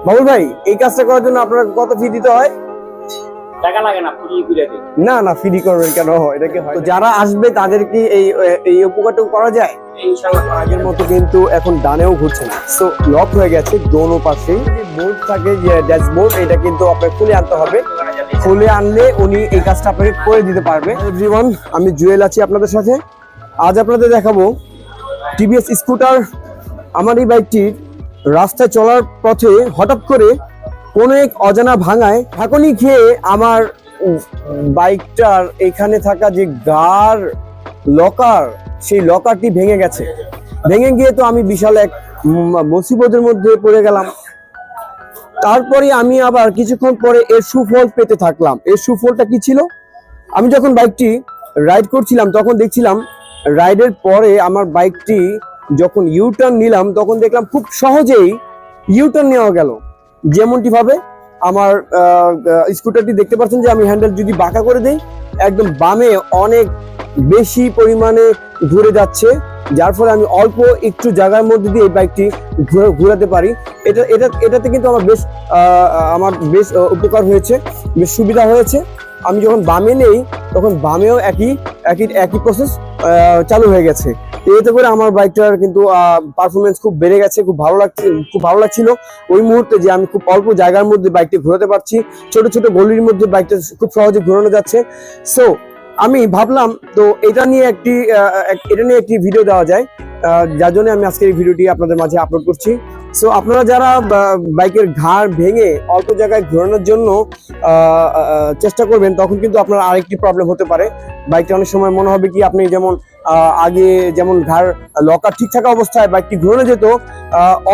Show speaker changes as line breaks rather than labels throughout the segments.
বাবুল ভাই, এই কাজটা করার জন্য আপনার কত ফি দিতে হয়?
টাকা লাগে না, ফ্রি করে দিই।
না না, ফ্রি করবেন কেন? এটা কি হয়? তো যারা আসবে তাদের কি এই উপকারটুকু করা যায়?
ইনশাআল্লাহ
আগের মতো কিন্তু এখন ডানেও ঘুরছে না, সো লক হয়ে গেছে দোনো পাশে। যে বোর্ড থাকে, যে ড্যাশবোর্ড, এটা কিন্তু আপনাকে খুলে আনতে হবে। খুলে আনলে উনি এই কাজটা আপনাকে করে দিতে পারবে। এভরিওয়ান, আমি জুয়েল আছি আপনাদের সাথে। আজ আপনাদের দেখাবো টিভিএস স্কুটার। আমার এই বাইকটি রাস্তায় চলার পথে হঠাৎ করে কোনো এক অজানা ভাঙায় ঢাকনি খেয়ে আমার বাইকটার এখানে থাকা যে গার লকার, সেই লকারটি ভেঙে গেছে। ভেঙে গিয়ে তো আমি বিশাল এক মুসিবতের মধ্যে পড়ে গেলাম। তারপরে আমি আবার কিছুক্ষণ পরে এর সুফল পেতে থাকলাম। এর সুফলটা কি ছিল? আমি যখন বাইকটি রাইড করছিলাম তখন দেখছিলাম রাইডের পরে আমার বাইকটি যখন ইউটার্ন নিলাম তখন দেখলাম খুব সহজেই ইউটার্ন নেওয়া গেল। যেমনটি ভাবে আমার স্কুটারটি দেখতে পাচ্ছেন যে আমি হ্যান্ডেল যদি বাঁকা করে দেই, একদম বামে অনেক বেশি পরিমাণে ঘুরে যাচ্ছে, যার ফলে আমি অল্প একটু জায়গার মধ্যে দিয়ে এই বাইকটি ঘোরাতে পারি। এটাতে কিন্তু আমার বেশ উপকার হয়েছে, বেশ সুবিধা হয়েছে। আমি যখন বামে নেই তখন বামেও একই প্রসেস চালু হয়ে গেছে। এতে করে আমার বাইকটার কিন্তু পারফরমেন্স খুব বেড়ে গেছে। খুব ভালো লাগছিল ওই মুহূর্তে যে আমি খুব অল্প জায়গার মধ্যে বাইকটি ঘোরাতে পারছি। ছোট ছোট গলির মধ্যে বাইকটা খুব সহজে ঘোরানো যাচ্ছে। সো আমি ভাবলাম তো এটা নিয়ে একটি ভিডিও দেওয়া যায়, যার জন্য আমি আজকে এই ভিডিওটি আপনাদের মাঝে আপলোড করছি। সো আপনারা যারা বাইকের ঘাড় ভেঙে অল্প জায়গায় ঘোরানোর জন্য চেষ্টা করবেন, তখন কিন্তু আপনার আরেকটি প্রবলেম হতে পারে। বাইকটা অনেক সময় মনে হবে কি আপনি যেমন আগে যেমন ঘাড় লকার ঠিক থাকা অবস্থায় বাইকটি ঘোরানো যেত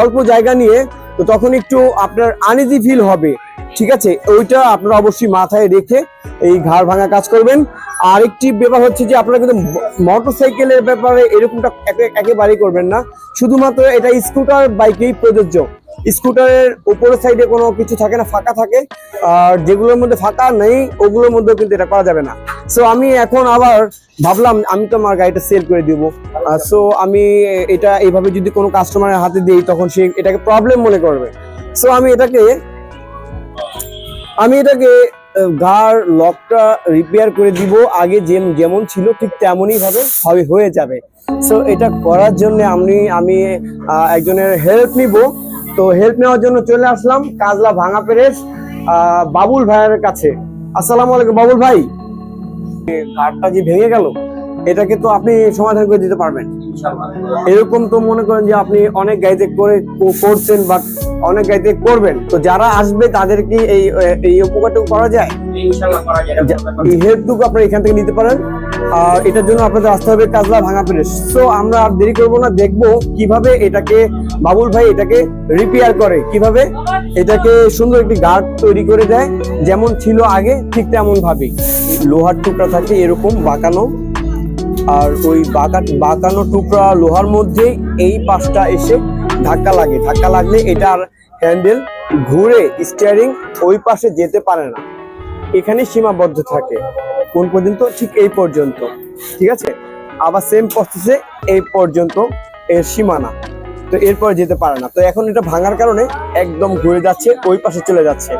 অল্প জায়গা নিয়ে, তো তখন একটু আপনার আনইজি ফিল হবে। ঠিক আছে, ওইটা আপনারা অবশ্যই মাথায় রেখে এই ঘাড় ভাঙা কাজ করবেন। আরেকটি ব্যাপার হচ্ছে যে আপনারা কিন্তু মোটরসাইকেলের ব্যাপারে এরকমটা একেবারেই করবেন না। শুধুমাত্র এটা স্কুটার বাইকেই প্রযোজ্য। স্কুটারের উপরের সাইডে কোনো কিছু থাকে না, ফাঁকা থাকে, আর যেগুলোর মধ্যে ফাঁকা নেই ওগুলোর মধ্যেও কিন্তু এটা করা যাবে না। সো আমি এখন আবার ভাবলাম আমি তো আমার গাড়িটা সেল করে দিব। সো আমি এটা এইভাবে যদি কোনো কাস্টমারের হাতে দিই তখন সে এটাকে প্রবলেম মনে করবে। সো আমি এটাকে গার লকটা রিপেয়ার করে দিব। আগে যেমন ছিল ঠিক তেমনই ভাবে হয়ে যাবে। সো এটা করার জন্য আমি একজনের হেল্প নিব। তো হেল্প নেওয়ার জন্য চলে আসলাম কাজলা ভাঙা পেরেস বাবুল ভাইয়ের কাছে। আসসালামু আলাইকুম বাবুল ভাই। গাড়টা যে ভেঙে গেল এটাকে তো আপনি সমাধান করে দিতে পারবেন
ইনশাআল্লাহ।
এরকম তো মনে করেন যে আপনি অনেক গাড়িতে করছেন বা অনেক গাড়িতে করবেন, তো যারা আসবে তাদের কি এই উপকারটুকু করা যায়?
ইনশাআল্লাহ করা যায়।
এই হেল্পটুকু আপনারা এখান থেকে নিতে পারেন। আর এটার জন্য আপনাদের আসতে হবে কাজলা ভাঙা প্রেস। সো আমরা আর দেরি করবো না, দেখবো কিভাবে এটাকে বাবুল ভাই এটাকে রিপেয়ার করে, কিভাবে এটাকে সুন্দর একটি গার্ড তৈরি করে দেয়, যেমন ছিল আগে ঠিক তেমন ভাবেই। লোহার টুকরা থাকে এরকম বাঁকানো, আর ওই বাঁকানো টুকরা লোহার মধ্যে এই পাশটা এসে ধাক্কা লাগলে এটার হ্যান্ডেল ঘুরে স্টিয়ারিং ওই পাশে যেতে পারে না, এখানে সীমাবদ্ধ থাকে। কোন পর্যন্ত? ঠিক এই পর্যন্ত। ঠিক আছে, আবার সেম প্রসেসে এই পর্যন্ত এর সীমানা, তো এরপর যেতে পারে না। তো এখন এটা ভাঙার কারণে একদম ঘুরে যাচ্ছে, ওই পাশে চলে যাচ্ছে,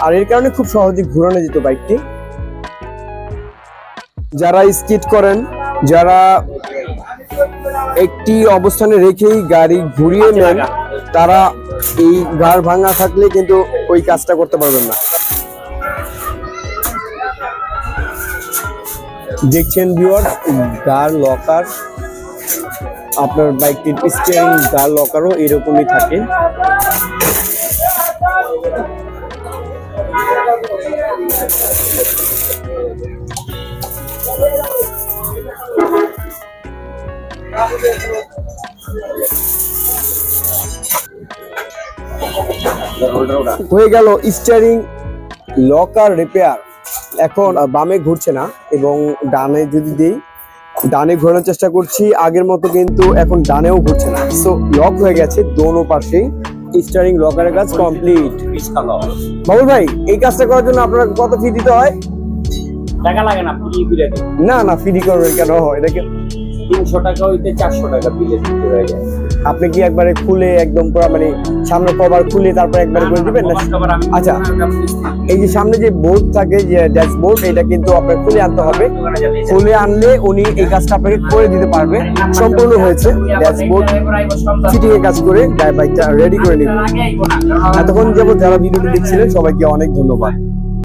আর এর কারণে খুব সহজে ঘুরানো যেত বাইকটি। যারা স্কিড করেন, যারা একটি অবস্থানে রেখেই গাড়ি ঘুরিয়ে নেন, তারা এই গাড় ভাঙা থাকলে কিন্তু ওই কাজটা করতে পারবেন না। দেখছেন ভিউয়ার্স, গাড় লকার, আপনার বাইকটির স্টিয়ারিং গাড় লকারও এরকমই থাকে। হয়ে গেল স্টিয়ারিং লকার রিপেয়ার। এখন বামে ঘুরছে না এবং ডানে যদি দেই, ডানে ঘোরানোর চেষ্টা করছি আগের মতো, কিন্তু এখন ডানেও ঘুরছে না। সো লক হয়ে গেছে দোনো পাশেই। স্টিয়ারিং লকারের কাজ কমপ্লিট। বাবুল ভাই, এই কাজটা করার জন্য আপনার কত ফি দিতে হয়?
টাকা লাগে না, ফ্রি করে দিই।
না না, ফ্রি করবেন কেন? এটাকে
300 টাকা হইতে 400 টাকা বিলে দিতে হয়ে যায়।
আপনি কি একবারে খুলে একদম পুরো মানে সামনে কভার খুলে তারপর একবারে করে দিবেন না? আচ্ছা, এই যে সামনে যে বোর্ড থাকে যে ড্যাশবোর্ড, এটা কিন্তু আপনার খুলে আনতে হবে। খুলে আনলে উনি এই কাজটা আপনাকে করে দিতে পারবে। সম্পূর্ণ হয়েছে ড্যাশবোর্ড ফিটিং এর কাজ করে বাইকটা রেডি করে নিব। এতক্ষণ যাবত যারা ভিডিওটি দেখছিলেন সবাইকে অনেক ধন্যবাদ।